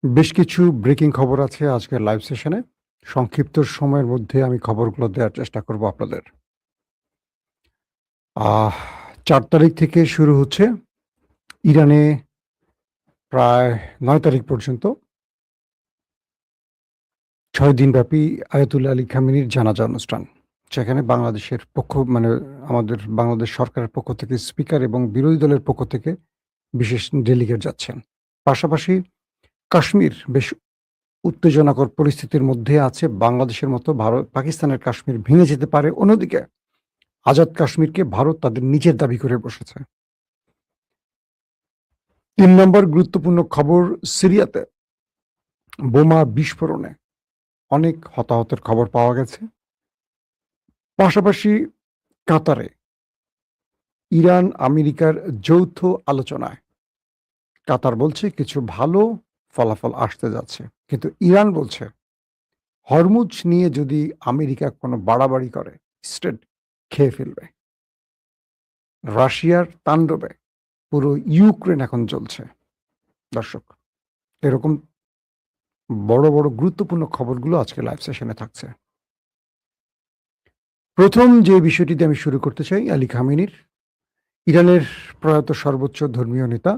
বেশ কিছু ব্রেকিং খবর আছে আজকের লাইভ সেশনে। সংক্ষিপ্ত সময়ের মধ্যে আমি খবরগুলো দেওয়ার চেষ্টা করব আপনাদের। আহ ৪ তারিখ থেকে শুরু হচ্ছে ইরানে প্রায় ৯ তারিখ পর্যন্ত ৬ দিনব্যাপী আয়াতুল্লাহ আলী খামেনির জানাজা অনুষ্ঠান। সেখানে বাংলাদেশের আমাদের বাংলাদেশ সরকারের পক্ষ থেকে স্পিকার এবং বিরোধী দলের পক্ষ থেকে বিশেষ ডেলিগেট যাচ্ছেন। পাশাপাশি কাশ্মীর বেশ উত্তেজনাকর পরিস্থিতির মধ্যে আছে। বাংলাদেশের মতো পাকিস্তানের কাশ্মীর ভেঙে যেতে পারে। অন্যদিকে আজাদ কাশ্মীরকে ভারত তাদের নিজের দাবি করে বসেছে। ৩ নম্বর গুরুত্বপূর্ণ খবর, সিরিয়াতে বোমা বিস্ফোরণে অনেক হতাহতের খবর পাওয়া গেছে। পাশাপাশি কাতারে ইরান আমেরিকার যৌথ আলোচনায় কাতার বলছে কিছু ভালো ফলাফল আসতে যাচ্ছে, কিন্তু ইরান বলছে হরমুজ নিয়ে যদি আমেরিকা কোনো বাড়াবাড়ি করে স্টেট খেয়ে ফেলবে। রাশিয়ার তাণ্ডবে পুরো ইউক্রেন এখন জ্বলছে। দর্শক, এরকম বড় বড় গুরুত্বপূর্ণ খবরগুলো আজকে লাইভ সেশনে থাকছে। প্রথম যে বিষয়টি দিয়ে আমি শুরু করতে চাই, আলী খামেনির, ইরানের প্রয়াত সর্বোচ্চ ধর্মীয় নেতা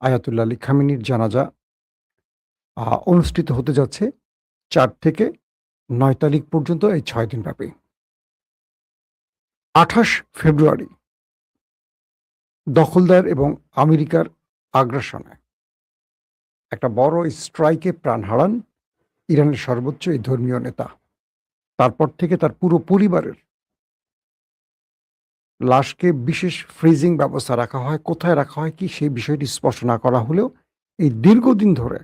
আয়াতুল্লাহ আলী খামেনির জানাজা অনুষ্ঠিত হতে যাচ্ছে ৪ থেকে ৯ তারিখ পর্যন্ত, এই ৬ দিন ব্যাপী। ২৮ ফেব্রুয়ারি দখলদার এবং আমেরিকার আগ্রাসনে একটা বড় স্ট্রাইকে প্রাণ হারান ইরানের সর্বোচ্চ এই ধর্মীয় নেতা। তারপর থেকে তার পুরো পরিবারের লাশকে বিশেষ ফ্রিজিং ব্যবস্থা রাখা হয়। কোথায় রাখা হয় কি সেই বিষয়টি স্পষ্ট না করা হলেও এই দীর্ঘদিন ধরে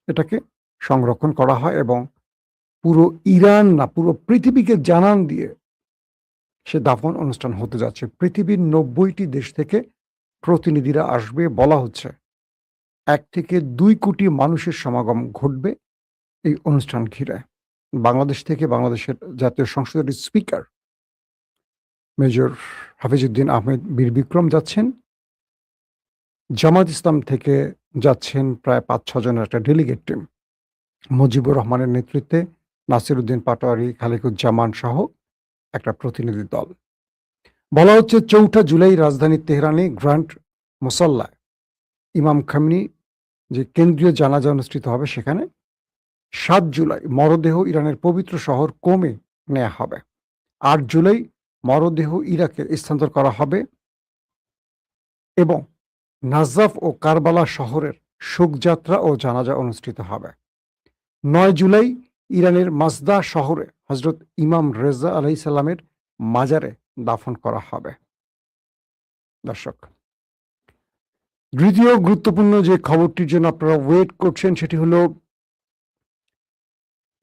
এটাকে সংরক্ষণ করা হয় এবং পুরো ইরান না পুরো পৃথিবীকে জানান দিয়ে সে দাফন অনুষ্ঠান হতে যাচ্ছে। পৃথিবীর ৯০টি দেশ থেকে প্রতিনিধিরা আসবে। বলা হচ্ছে ১ থেকে ২ কোটি মানুষের সমাগম ঘটবে এই অনুষ্ঠান ঘিরে। বাংলাদেশ থেকে বাংলাদেশের জাতীয় সংসদের স্পিকার মেজর হাফিজউদ্দিন আহমেদ বীর বিক্রম যাচ্ছেন। জামাত ইসলাম থেকে যাচ্ছেন প্রায় ৫-৬ জনের একটা ডেলিগেট টিম। মুজিবুর রহমানের নেতৃত্বে নাসিরউদ্দিন পাটোয়ারি, খালিকুজ্জামান সহ একটা প্রতিনিধি দল। বলা হচ্ছে ৪ঠা জুলাই রাজধানী তেহরানে গ্র্যান্ড মুসল্লায় ইমাম খামেনি যে কেন্দ্রীয় জানাজা অনুষ্ঠিত হবে সেখানে ৭ জুলাই মরদেহ ইরানের পবিত্র শহর কোমে নেওয়া হবে। ৮ জুলাই মরদেহ ইরাকে স্থানান্তর করা হবে এবং নাজাফ ও কারবালা শহরের শোকযাত্রা ও জানাজা অনুষ্ঠিত হবে। ৯ জুলাই ইরানের মাজদা শহরে হজরত ইমাম রেজা আলাইসাল্লামের মাজারে দাফন করা হবে। দর্শক, দ্বিতীয় গুরুত্বপূর্ণ যে খবরটির জন্য আপনারা ওয়েট করছেন সেটি হলো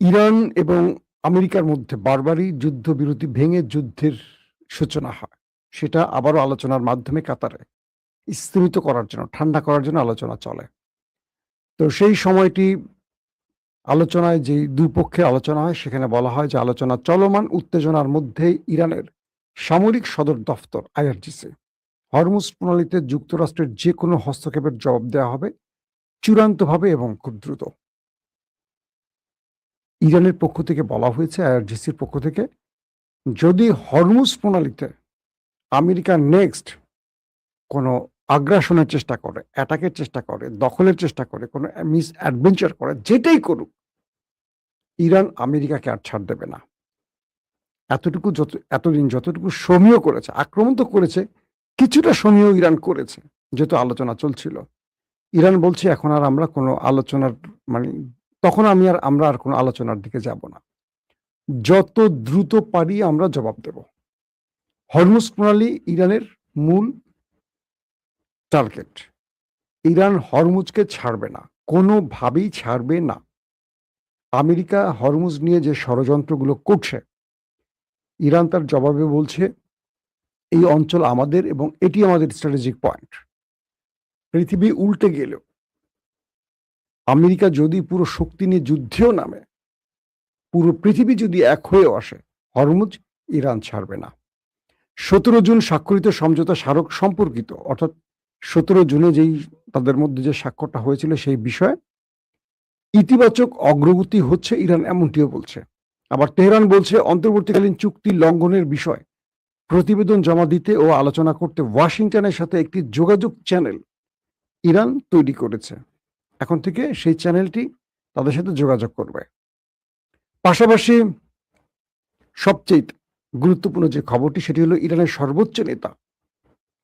ইরান এবং আমেরিকার মধ্যে বারবারই যুদ্ধবিরতি ভেঙে যুদ্ধের সূচনা হয়। সেটা আবারও আলোচনার মাধ্যমে কাতারে স্থিমিত করার জন্য, ঠান্ডা করার জন্য আলোচনা চলে। তো সেই সময়টি আলোচনায় যে দুই পক্ষে আলোচনা হয় সেখানে বলা হয় যে আলোচনা চলমান উত্তেজনার মধ্যে ইরানের সামরিক সদর দফতর আইআরজিসি হরমুজ প্রণালীতে যুক্তরাষ্ট্রের যে কোনো হস্তক্ষেপের জবাব দেওয়া হবে চূড়ান্তভাবে এবং খুব দ্রুত। ইরানের পক্ষ থেকে বলা হয়েছে, আইআরজিসির পক্ষ থেকে, যদি হরমুজ প্রণালীতে আমেরিকা নেক্সট কোনো আগ্রাসনের চেষ্টা করে, অ্যাটাকের চেষ্টা করে, দখলের চেষ্টা করে, কোনো মিস অ্যাডভেঞ্চার করে, যেটাই করুক, ইরান আমেরিকাকে আর ছাড় দেবে না। এতদিন যতটুকু সমীহ করেছে, আক্রমণ তো করেছে, কিছুটা সমীহ ইরান করেছে যেহেতু আলোচনা চলছিল। ইরান বলছে এখন আর আমরা কোনো আলোচনার মানে তখন আমরা আর কোনো আলোচনার দিকে যাব না, যত দ্রুত পারি আমরা জবাব দেব। হরমুজ প্রণালী ইরানের মূল টার্গেট। ইরান হরমুজকে ছাড়বে না, কোনোভাবেই ছাড়বে না। আমেরিকা হরমুজ নিয়ে যে ষড়যন্ত্রগুলো করছে, ইরান তার জবাবে বলছে এই অঞ্চল আমাদের এবং এটি আমাদের স্ট্র্যাটেজিক পয়েন্ট। পৃথিবী উল্টে গেলেও আমেরিকা যদি পুরো শক্তি নিয়ে যুদ্ধেও নামে, পুরো পৃথিবী যদি এক হয়ে আসে, হরমুজ ইরান ছাড়বে না। ১৭ জুন স্বাক্ষরিত সমঝোতা স্মারক সম্পর্কিত, অর্থাৎ ১৭ জুনে যেই তাদের মধ্যে যে স্বাক্ষরটা হয়েছিল সেই বিষয়ে ইতিবাচক অগ্রগতি হচ্ছে ইরান এমনটিও বলছে। আবার তেহরান বলছে অন্তর্বর্তীকালীন চুক্তি লঙ্ঘনের বিষয় প্রতিবেদন জমা দিতে ও আলোচনা করতে ওয়াশিংটনের সাথে একটি যোগাযোগ চ্যানেল ইরান তৈরি করেছে। এখন থেকে সেই চ্যানেলটি তাদের সাথে যোগাযোগ করবে। পাশাপাশি সবচেয়ে গুরুত্বপূর্ণ যে খবরটি সেটি হলো ইরানের সর্বোচ্চ নেতা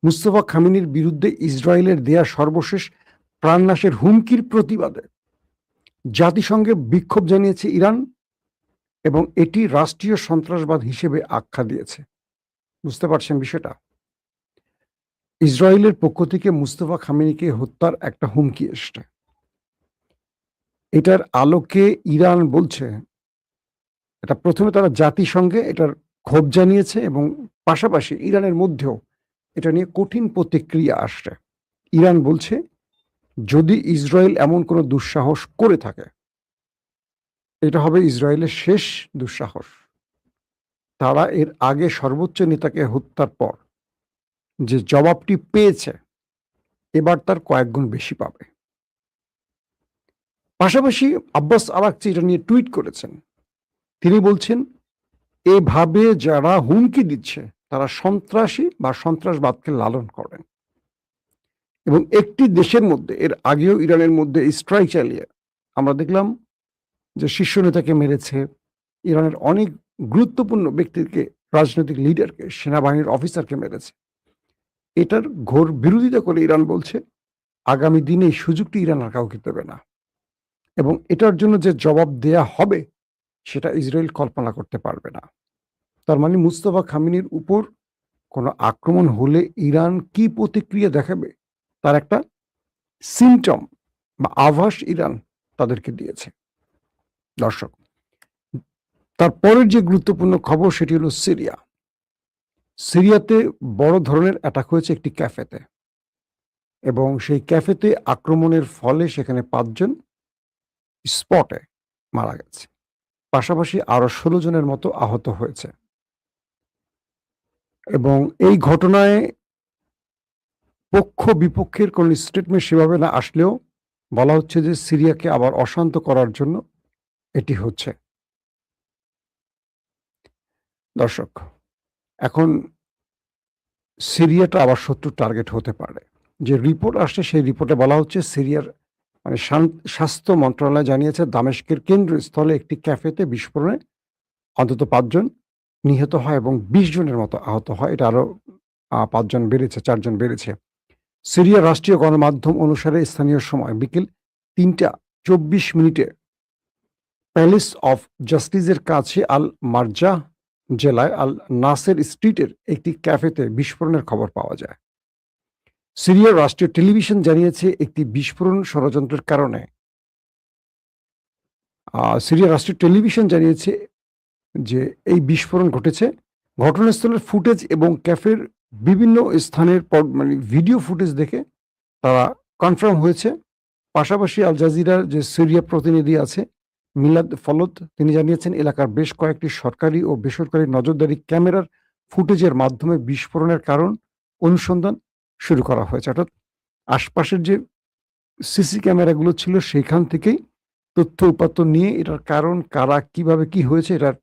মুস্তফা খামেনির বিরুদ্ধে ইসরায়েলের দেয়া সর্বশেষ প্রাণনাশের হুমকির প্রতিবাদে জাতিসংঘে বিক্ষোভ জানিয়েছে ইরান এবং এটি রাষ্ট্রীয় সন্ত্রাসবাদ হিসেবে আখ্যা দিয়েছে। বুঝতে পারছেন বিষয়টা? ইসরায়েলের পক্ষ থেকে মুস্তফা খামেনিকে হত্যার একটা হুমকি এসছে। এটার আলোকে ইরান বলছে, এটা প্রথমে তারা জাতিসংঘে এটার ক্ষোভ জানিয়েছে এবং পাশাপাশি ইরানের মধ্যেও এটা নিয়ে কঠিন প্রতিক্রিয়া আসছে। ইরান বলছে যদি ইসরায়েল এমন কোনো দুঃসাহস করে থাকে এটা হবে ইসরায়েলের শেষ দুঃসাহস। তারা এর আগে সর্বোচ্চ নেতাকে হত্যার পর যে জবাবটি পেয়েছে এবার তার কয়েক গুণ বেশি পাবে। পাশাপাশি আব্বাস আরাকচি এটা নিয়ে টুইট করেছেন। তিনি বলছেন এভাবে যারা হুমকি দিচ্ছে তারা সন্ত্রাসী বা সন্ত্রাসবাদকে লালন করেন এবং একটি দেশের মধ্যে এর আগেও ইরানের মধ্যে স্ট্রাইক চালিয়ে আমরা দেখলাম যে শীর্ষ নেতাকে মেরেছে, ইরানের অনেক গুরুত্বপূর্ণ ব্যক্তিকে, রাজনৈতিক লিডারকে, সেনাবাহিনীর অফিসারকে মেরেছে। এটার ঘোর বিরোধিতা করে ইরান বলছে আগামী দিনে এই সুযোগটি ইরান আর কাউকে দেবে না এবং এটার জন্য যে জবাব দেয়া হবে সেটা ইসরায়েল কল্পনা করতে পারবে না। তার মানে মুস্তফা খামেনির উপর কোনো আক্রমণ হলে ইরান কি প্রতিক্রিয়া দেখাবে তার একটা সিমটম বা আভাস ইরান তাদেরকে দিয়েছে। দর্শক, তারপরের যে গুরুত্বপূর্ণ খবর সেটি হলো সিরিয়া। সিরিয়াতে বড় ধরনের অ্যাটাক হয়েছে একটি ক্যাফেতে এবং সেই ক্যাফেতে আক্রমণের ফলে সেখানে 5 জন স্পটে মারা গেছে, পাশাপাশি আরো 16 জনের মতো আহত হয়েছে। এবং এই ঘটনায় পক্ষ বিপক্ষের কোন স্টেটমেন্ট সেভাবে না আসলেও বলা হচ্ছে যে সিরিয়াকে আবার অশান্ত করার জন্য এটি হচ্ছে। দর্শক, এখন সিরিয়াটা আবার শত্রুর টার্গেট হতে পারে। যে রিপোর্ট আসছে সেই রিপোর্টে বলা হচ্ছে সিরিয়ার মানে স্বাস্থ্য মন্ত্রণালয় জানিয়েছে দামেস্কের কেন্দ্রস্থলে একটি ক্যাফেতে বিস্ফোরণে অন্তত 5 জন নিহত হয় এবং 20 জনের মতো আহত হয়। এটা আরো 5 জন বেড়েছে, 4 জন বেড়েছে। সিরিয়ার রাষ্ট্রীয় গণমাধ্যম অনুসারে স্থানীয় সময় বিকেল 3টা 24 মিনিটে প্যালেস অফ জাস্টিসের কাছে আল মারজা জেলায় আল নাসের স্ট্রিটের একটি ক্যাফেতে বিস্ফোরণের খবর পাওয়া যায়। সিরিয়ার রাষ্ট্রীয় টেলিভিশন জানিয়েছে একটি বিস্ফোরণ ষড়যন্ত্রের কারণে সিরিয়ার রাষ্ট্রীয় টেলিভিশন জানিয়েছে যে এই বিস্ফোরণ ঘটেছে। ঘটনাস্থলের ফুটেজ এবং ক্যাফের বিভিন্ন স্থানের মানে ভিডিও ফুটেজ দেখে তারা কনফার্ম হয়েছে। পাশাপাশি আল জাজিরার যে সিরিয়া প্রতিনিধি আছে মিলাদ ফলত তিনি জানিয়েছেন এলাকার বেশ কয়েকটি সরকারি ও বেসরকারি নজরদারি ক্যামেরার ফুটেজের মাধ্যমে বিস্ফোরণের কারণ অনুসন্ধান শুরু করা হয়েছে। অর্থাৎ আশপাশের যে সিসি ক্যামেরাগুলো ছিল সেখান থেকেই তথ্য উপাত্ত নিয়ে এটার কারণ কারা কিভাবে কি হয়েছে এটার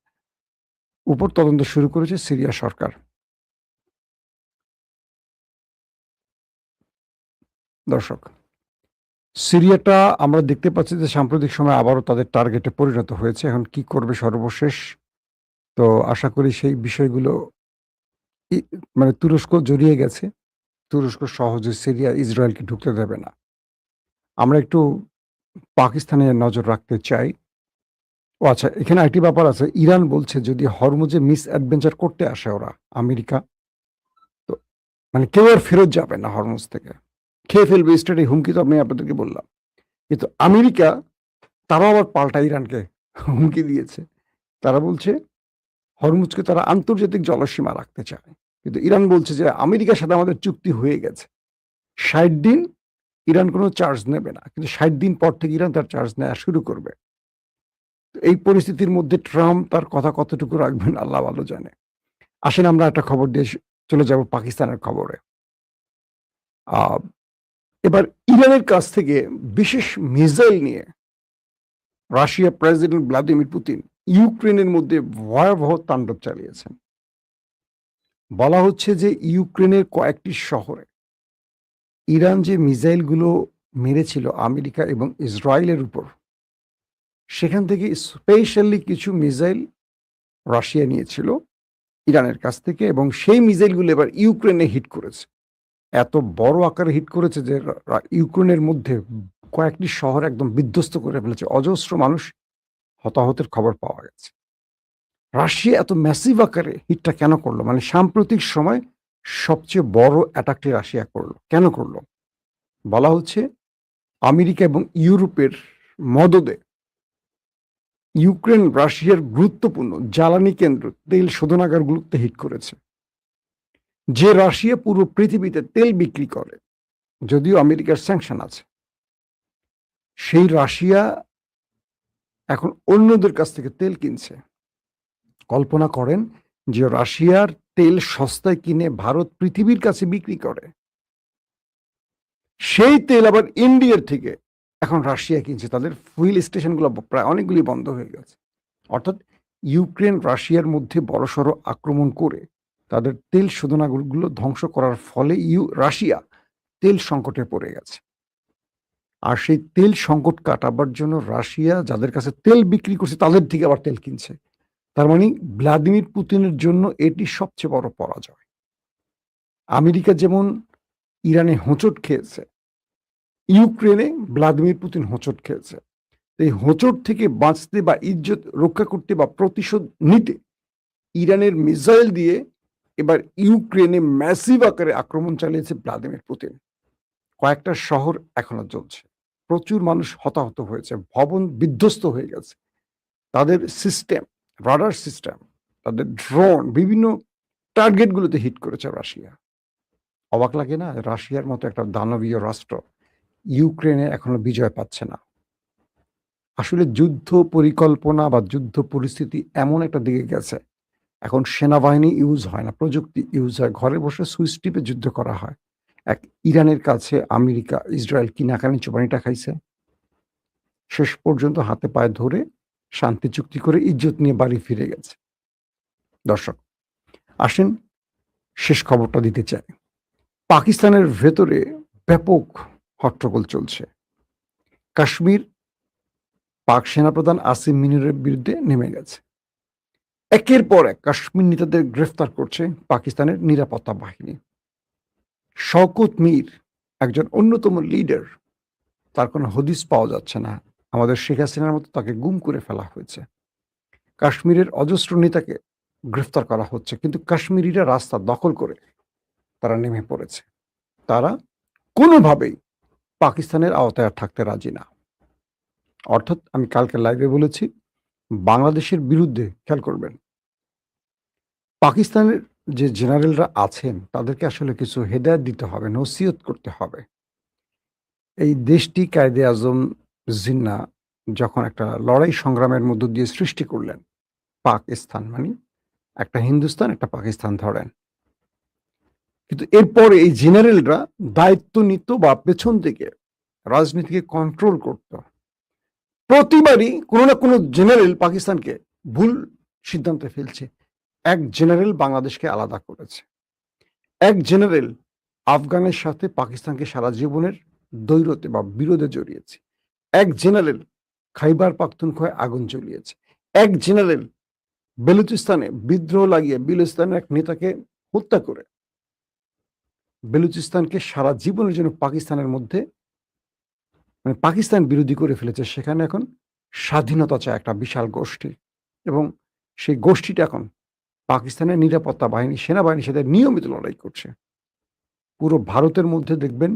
উপর তদন্ত শুরু করেছে সিরিয়া সরকার। দর্শক, সিরিয়াটা আমরা দেখতে পাচ্ছি যে সাম্প্রতিক সময় আবারও তাদের টার্গেটে পরিণত হয়েছে। এখন কি করবে সর্বশেষ, তো আশা করি সেই বিষয়গুলো মানে তুরস্ক জড়িয়ে গেছে। তুরস্ক সহজে সিরিয়া ইসরায়েলকে ঢুকতে দেবে না। আমরা একটু পাকিস্তানে নজর রাখতে চাই। ও আচ্ছা, এখানে আরেকটি ব্যাপার আছে। ইরান বলছে যদি হরমুজে মিস অ্যাডভেঞ্চার করতে আসে ওরা আমেরিকা, তো মানে কেউ আর ফেরত যাবে না হরমুজ থেকে, খেয়ে ফেলবে স্টেট। এই হুমকি তো আমি আপনাদেরকে বললাম। কিন্তু আমেরিকা তারাও আবার পাল্টা ইরানকে হুমকি দিয়েছে। তারা বলছে হরমুজকে তারা আন্তর্জাতিক জলসীমা রাখতে চায়। কিন্তু ইরান বলছে যে আমেরিকার সাথে আমাদের চুক্তি হয়ে গেছে, 60 দিন ইরান কোনো চার্জ নেবে না, কিন্তু 60 দিন পর থেকে ইরান তার চার্জ নেওয়া শুরু করবে। এই পরিস্থিতির মধ্যে ট্রাম্প তার কথা কতটুকু রাখবেন আল্লাহ ভালো জানে। আসেন আমরা একটা খবর দিয়ে চলে যাব পাকিস্তানের খবরে। এবার ইরানের কাছ থেকে বিশেষ মিসাইল নিয়ে রাশিয়া প্রেসিডেন্ট ভ্লাদিমির পুতিন ইউক্রেনের মধ্যে ভয়াবহ তাণ্ডব চালিয়েছেন। বলা হচ্ছে যে ইউক্রেনের কয়েকটি শহরে ইরান যে মিসাইলগুলো মেরেছিল আমেরিকা এবং ইসরায়েলের উপর, সেখান থেকে স্পেশালি কিছু মিসাইল রাশিয়া নিয়েছিল ইরানের কাছ থেকে, এবং সেই মিসাইলগুলো এবার ইউক্রেনে হিট করেছে। এত বড় আকারে হিট করেছে যে ইউক্রেনের মধ্যে কয়েকটি শহর একদম বিধ্বস্ত করে ফেলেছে, অজস্র মানুষ হতাহতের খবর পাওয়া গেছে। রাশিয়া এত ম্যাসিভ আকারে হিটটা কেন করলো? মানে সাম্প্রতিক সময় সবচেয়ে বড় অ্যাটাকটি রাশিয়া করলো, কেন করলো? বলা হচ্ছে আমেরিকা এবং ইউরোপের মদদে ইউক্রেন রাশিয়ার গুরুত্বপূর্ণ জ্বালানি কেন্দ্র, তেল শোধনাগারগুলোতে হিট করেছে। যে রাশিয়া পুরো পৃথিবীতে তেল বিক্রি করে, যদিও আমেরিকার স্যাংশন আছে, সেই রাশিয়া এখন অন্যদের কাছ থেকে তেল কিনছে। কল্পনা করেন যে রাশিয়ার তেল সস্তায় কিনে ভারত পৃথিবীর কাছে বিক্রি করে, সেই তেল আবার ইন্ডিয়ার থেকে এখন রাশিয়া কিনছে। তাদের ফুয়েল স্টেশনগুলো প্রায় অনেকগুলি বন্ধ হয়ে গেছে। অর্থাৎ ইউক্রেন রাশিয়ার মধ্যে বড়সড় আক্রমণ করে তাদের তেল শোধনাগারগুলো ধ্বংস করার ফলে রাশিয়া তেল সংকটে পড়ে গেছে। আর সেই তেল সংকট কাটাবার জন্য রাশিয়া যাদের কাছে তেল বিক্রি করছে তাদের থেকে আবার তেল কিনছে। তার মানে ভ্লাদিমির পুতিনের জন্য এটি সবচেয়ে বড় পরাজয়। আমেরিকা যেমন ইরানে হোঁচট খেয়েছে, ইউক্রেনে ভ্লাদিমির পুতিন হোঁচট খেয়েছে। এই হোঁচট থেকে বাঁচতে বা ইজ্জত রক্ষা করতে বা প্রতিশোধ নিতে ইরানের মিসাইল দিয়ে এবার ইউক্রেনে ম্যাসিভ আকারে আক্রমণ চালিয়েছে ভ্লাদিমির পুতিন। কয়েকটা শহর এখনো জ্বলছে, প্রচুর মানুষ হতাহত হয়েছে, ভবন বিধ্বস্ত হয়ে গেছে। তাদের সিস্টেম, রাডার সিস্টেম, তাদের ড্রোন বিভিন্ন টার্গেটগুলোতে হিট করেছে রাশিয়া। অবাক লাগে না? রাশিয়ার মতো একটা দানবীয় রাষ্ট্র ইউক্রেনে এখনো বিজয় পাচ্ছে না। আসলে যুদ্ধ পরিকল্পনা বা যুদ্ধ পরিস্থিতি এমন একটা দিকে গেছে, এখন সেনাবাহিনী ইউজ হয় না, প্রযুক্তি ইউজ হয়। ঘরে বসে সুইচ টিপে যুদ্ধ করা হয়। এক ইরানের কাছে আমেরিকা, ইসরায়েল কিনাকানি চুবানিটা খাইছে, শেষ পর্যন্ত হাতে পায়ে ধরে শান্তি চুক্তি করে ইজ্জত নিয়ে বাড়ি ফিরে গেছে। দর্শক, আসেন শেষ খবরটা দিতে চাই। পাকিস্তানের ভেতরে ব্যাপক হট্টগোল চলছে। কাশ্মীর পাক সেনাপ্রধান আসিম মিনুরের বিরুদ্ধে নেমে গেছে। একের পর এক কাশ্মীর নেতাদের গ্রেফতার করছে পাকিস্তানের নিরাপত্তা বাহিনী। শওকত মীর একজন অন্যতম লিডার, তার কোনো হদিস পাওয়া যাচ্ছে না। আমাদের শেখ হাসিনার মতো তাকে গুম করে ফেলা হয়েছে। কাশ্মীরের অজস্র নেতাকে গ্রেফতার করা হচ্ছে, কিন্তু কাশ্মীরিরা রাস্তা দখল করে তারা নেমে পড়েছে। তারা কোনোভাবেই পাকিস্তানের আওতায় আর থাকতে রাজি না। অর্থাৎ আমি কালকে লাইভে বলেছি, বাংলাদেশের বিরুদ্ধে খেয়াল করবেন, পাকিস্তানের যে জেনারেলরা আছেন তাদেরকে আসলে কিছু হেদায়েত দিতে হবে, নসিহত করতে হবে। এই দেশটি কায়েদে আজম জিন্না যখন একটা লড়াই সংগ্রামের মধ্য দিয়ে সৃষ্টি করলেন, পাকিস্তান মানে একটা হিন্দুস্তান একটা পাকিস্তান ধরেন, কিন্তু এরপরে এই জেনারেলরা দায়িত্ব নিত বা পেছন থেকে রাজনীতিকে কন্ট্রোল করত। প্রতিবারই কোনো না কোনো জেনারেল পাকিস্তানকে ভুল সিদ্ধান্তে ফেলছে। এক জেনারেল বাংলাদেশকে আলাদা করেছে, এক জেনারেল আফগানের সাথে পাকিস্তানকে সারা জীবনের দ্বৈরতে বা বিরোধে জড়িয়েছে, এক জেনারেল খাইবার পাখতুনখোয়ায় আগুন জ্বলিয়েছে, এক জেনারেল বেলুচিস্তানে বিদ্রোহ লাগিয়ে বেলুচিস্তানের এক নেতাকে হত্যা করে বেলুচিস্তানকে সারা জীবনের জন্য পাকিস্তানের মধ্যে মানে পাকিস্তান বিরোধী করে ফেলেছে। সেখানে এখন স্বাধীনতা চায় একটা বিশাল গোষ্ঠী, এবং সেই গোষ্ঠীটা এখন পাকিস্তানের নিরাপত্তা বাহিনী, সেনাবাহিনীর সাথে নিয়মিত লড়াই করছে। পুরো ভারতের মধ্যে দেখবেন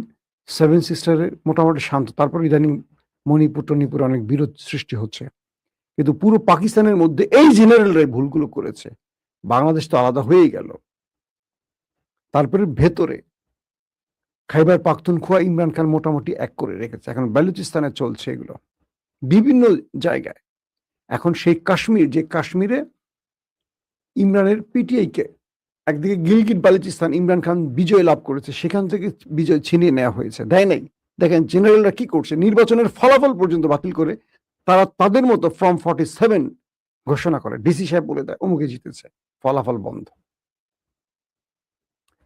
সেভেন সিস্টারে মোটামুটি শান্ত, তারপর ইদানিং মণিপুর টনিপুর অনেক বিরোধ সৃষ্টি হচ্ছে, কিন্তু পুরো পাকিস্তানের মধ্যে এই জেনারেলরাই ভুলগুলো করেছে। বাংলাদেশ তো আলাদা হয়েই গেল। তারপরে ভেতরে খাইবার পাখতুনখোয়া ইমরান খান মোটামুটি এক করে রেখেছে, এখন বেলুচিস্তানে চলছে এগুলো বিভিন্ন জায়গায়। এখন সেই কাশ্মীর, যে কাশ্মীরে ইমরানের পিটিআইকে একদিকে গিলগিট বালুচিস্তান ইমরান খান বিজয় লাভ করেছে, সেখান থেকে বিজয় ছিনিয়ে নেওয়া হয়েছে, দেয় নাই। দেখেন জেনারেলরা কি করছে, নির্বাচনের ফলাফল পর্যন্ত বাতিল করে তারা তাদের মতো ফর্ম 47 ঘোষণা করে, ডিসি সাহেব বলে দেয় অমুকে জিতেছে, ফলাফল বন্ধ।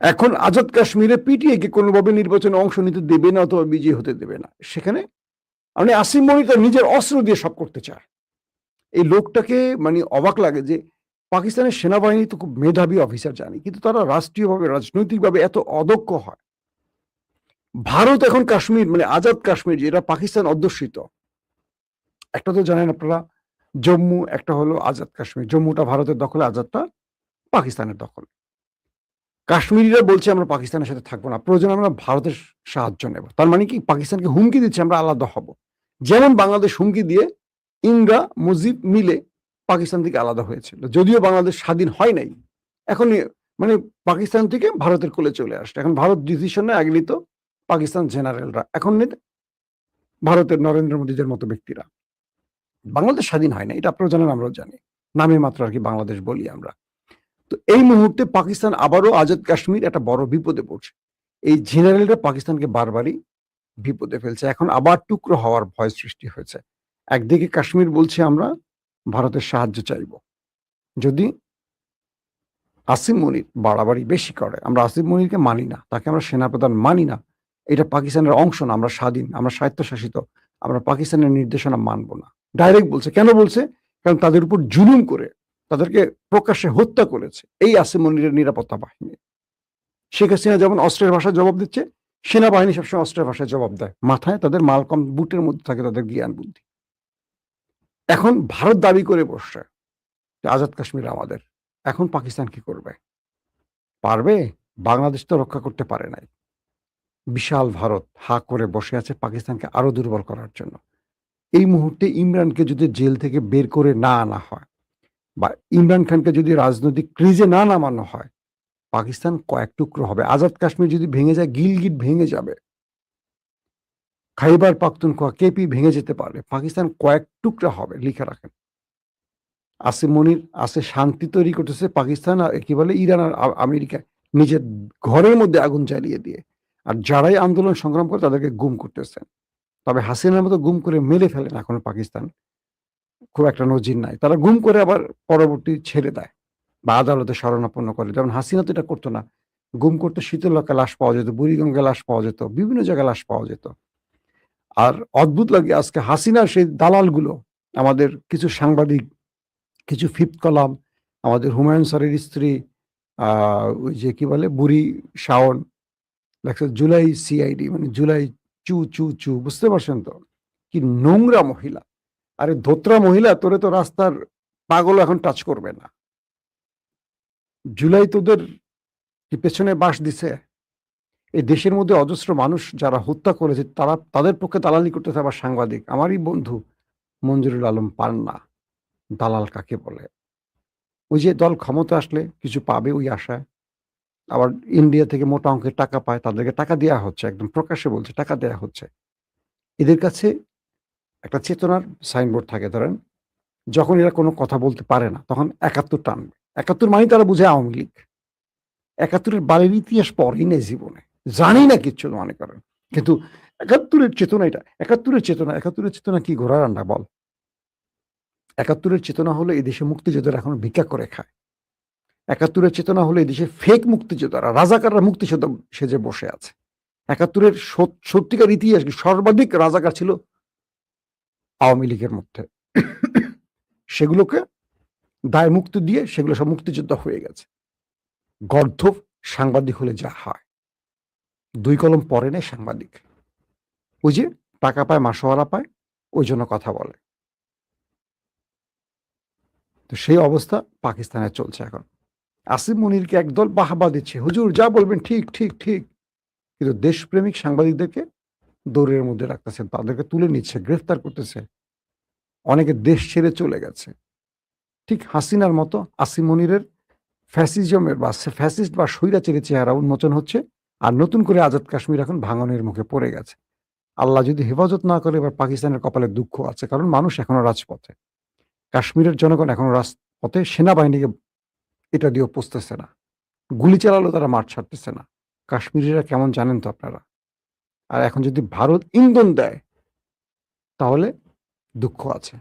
এখন আজাদ কাশ্মীরে পিটিআই কে কোনোভাবে নির্বাচনে অংশ নিতে দেবে না অথবা বিজয়ী হতে দেবে না। সেখানে মানে আসিম মনির তার নিজের অস্ত্র দিয়ে সব করতে চায়। এই লোকটাকে মানে অবাক লাগে যে পাকিস্তানের সেনাবাহিনী তো খুব মেধাবী অফিসার জানি, কিন্তু তারা রাষ্ট্রীয়ভাবে রাজনৈতিকভাবে এত অদক্ষ হয়। ভারত এখন কাশ্মীর মানে আজাদ কাশ্মীর যেটা পাকিস্তান অধ্যুষিত, একটা তো জানেন আপনারা জম্মু, একটা হলো আজাদ কাশ্মীর। জম্মুটা ভারতের দখলে, আজাদটা পাকিস্তানের দখলে। কাশ্মীরিরা বলছে আমরা পাকিস্তানের সাথে থাকবো না, প্রয়োজন আমরা ভারতের সাহায্য নেব। তার মানে কি পাকিস্তানকে হুমকি দিচ্ছে আমরা আলাদা হব। যেমন বাংলাদেশ হুমকি দিয়ে ইন্দিরা মুজিব মিলে পাকিস্তান থেকে আলাদা হয়েছিল, যদিও বাংলাদেশ স্বাধীন হয় নাই। এখন মানে পাকিস্তান থেকে ভারতের কোলে চলে আসছে। এখন ভারত ডিসিশন নেয়, আগে নিত পাকিস্তান জেনারেলরা, এখন নিত ভারতের নরেন্দ্র মোদীদের মতো ব্যক্তিরা। বাংলাদেশ স্বাধীন হয় না, এটা আপনারা জানেন, আমরাও জানি, নামে মাত্র আর কি বাংলাদেশ বলি আমরা। তো এই মুহূর্তে পাকিস্তান আবারও আজাদ কাশ্মীর একটা বড় বিপদে পড়ছে। এই জেনারেলরা পাকিস্তানকে বারবারই বিপদে ফেলছে। এখন আবার টুকরো হওয়ার ভয় সৃষ্টি হয়েছে। একদিকে কাশ্মীর বলছে আমরা ভারতের সাহায্য চাইব, যদি আসিম মনির বাড়াবাড়ি বেশি করে। আমরা আসিম মনিরকে মানি না, তাকে আমরা সেনাপ্রধান মানি না, এটা পাকিস্তানের অংশ না, আমরা স্বাধীন, আমরা স্বায়ত্তশাসিত, আমরা পাকিস্তানের নির্দেশনা মানব না। ডাইরেক্ট বলছে। কেন বলছে? কারণ তাদের উপর জুলুম করে তাদেরকে প্রকাশ্যে হত্যা করেছে এই আসিম মনিরের নিরাপত্তা বাহিনী। শেখ হাসিনা যেমন অস্ত্রের ভাষায় জবাব দিচ্ছে, সেনাবাহিনী সবসময় অস্ত্রের ভাষায় জবাব দেয়। মাথায় তাদের মালকম বুটের মধ্যে থাকে তাদের জ্ঞান বুদ্ধি। এখন ভারত দাবি করে বসছে যে আজাদ কাশ্মীর আমাদের। এখন পাকিস্তান কি করবে? পারবে? বাংলাদেশ তো রক্ষা করতে পারে নাই। বিশাল ভারত হা করে বসে আছে পাকিস্তানকে আরো দুর্বল করার জন্য। এই মুহূর্তে ইমরানকে যদি জেল থেকে বের করে না আনা হয়, বা ইমরান খানকে যদি রাজনৈতিক ক্রিজে না নামানো হয়, পাকিস্তান কয়েক টুকরো হবে। আজাদ কাশ্মীর যদি ভেঙে যায়, গিলগিট ভেঙে যাবে, খাইবার পাখতুনখোয়া, কেপি ভেঙে যেতে পারে, পাকিস্তান কয়েক টুকরা হবে। লিখে রাখেন। আসিম মনির আছে শান্তি তৈরি করতেছে পাকিস্তান আর কি বলে ইরান আর আমেরিকা নিজের ঘরের মধ্যে আগুন জ্বালিয়ে দিয়ে, আর যারাই আন্দোলন সংগ্রাম করে তাদেরকে গুম করতেছে। তবে হাসিনার মতো গুম করে মেরে ফেলে না এখন পাকিস্তান, খুব একটা নজির নাই। তারা গুম করে আবার পরবর্তী ছেড়ে দেয় বা আদালতে শরণাপন্ন করে। যেমন হাসিনা তো এটা করতো না, গুম করতে শীতলক্ষা লাশ পাওয়া যেত, বুড়িগঙ্গা লাশ পাওয়া যেত, বিভিন্ন জায়গায় লাশ পাওয়া যেত। আর অদ্ভুত লাগে আজকে হাসিনার সেই দালালগুলো, আমাদের কিছু সাংবাদিক, কিছু ফিফথ কলাম, আমাদের হুমায়ুন স্যারের স্ত্রী ওই যে কি বলে বুড়ি শাওন, লেখছে জুলাই সিআইডি, মানে জুলাই চু চু চু, বুঝতে পারছেন তো? কি নোংরা মহিলা! আরে ধোত্রা মহিলা, তোরে তো রাস্তার পাগল এখন টাচ করবে না। জুলাই তোদের কি পেছনে বাঁশ দিছে? এই দেশের মধ্যে অজস্র মানুষ যারা হত্যা করেছে, তারা তাদের পক্ষে দালালি করতেছে আবার সাংবাদিক। আমারই বন্ধু মঞ্জুরুল আলম পান্না, দালাল কাকে বলে? ওই যে দল ক্ষমতা আসলে কিছু পাবে ওই আশায়, আবার ইন্ডিয়া থেকে মোটা অঙ্কের টাকা পায়, তাদেরকে টাকা দেওয়া হচ্ছে, একদম প্রকাশ্যে বলছে টাকা দেওয়া হচ্ছে। এদের কাছে একটা চেতনার সাইনবোর্ড থাকে, ধরেন যখন এরা কোনো কথা বলতে পারে না তখন ৭১ টানবে। ৭১ মানে তারা বুঝে আওয়ামী লীগ। ৭১-এর বারের ইতিহাস পড়েই নেই জীবনে, জানি না কিচ্ছু মনে করেন। কিন্তু ৭১-এর চেতনা এটা, ৭১-এর চেতনা, ৭১-এর চেতনা কি ঘোড়া রান্না বল? ৭১-এর চেতনা হলো এই দেশে মুক্তিযোদ্ধারা এখনো ভিক্ষা করে খায়। ৭১-এর চেতনা হলো এই দেশে ফেক মুক্তিযোদ্ধারা, রাজাকাররা মুক্তিযোদ্ধা সেজে বসে আছে। ৭১-এর সত্যিকার ইতিহাস সর্বাধিক রাজাকার ছিল আওয়ামী লীগের মধ্যে। সেগুলোকে দায় মুক্তি দিয়ে সেগুলো সব মুক্তিযোদ্ধা হয়ে গেছে। গর্ধব সাংবাদিক হলে যা হয়, ২ কলম পড়ে নেয় সাংবাদিক। ওই যে টাকা পায়, মাসোহারা পায়, ওই জন্য কথা বলে। তো সেই অবস্থা পাকিস্তানে চলছে এখন। আসিম মনিরকে একদল বাহবা দিচ্ছে, হুজুর যা বলবেন ঠিক ঠিক ঠিক, কিন্তু দেশপ্রেমিক সাংবাদিকদেরকে দৌড়ের মধ্যে রাখতেছে, তাদেরকে তুলে নিচ্ছে, গ্রেফতার করতেছে। অনেকে দেশ ছেড়ে চলে গেছে। ঠিক হাসিনার মতো আসিম মনিরের ফ্যাসিজমের বা ফ্যাসিস্ট বা স্বৈরাচারী চেহারা উন্মোচন হচ্ছে, আর নতুন করে আজাদ কাশ্মীর এখন ভাঙনের মুখে পড়ে গেছে। আল্লাহ যদি হেফাজত না করে, এবার পাকিস্তানের কপালে দুঃখ আছে, কারণ মানুষ এখনো রাজপথে, কাশ্মীরের জনগণ এখনো রাজপথে, সেনাবাহিনীকে এটা দিয়েও পুষতেছে না, গুলি চালালেও তারা মাঠ ছাড়তেছে না। কাশ্মীরিরা কেমন জানেন তো আপনারা। আর এখন যদি ভারত ইন্ধন দেয়, তাহলে দুঃখ আছে।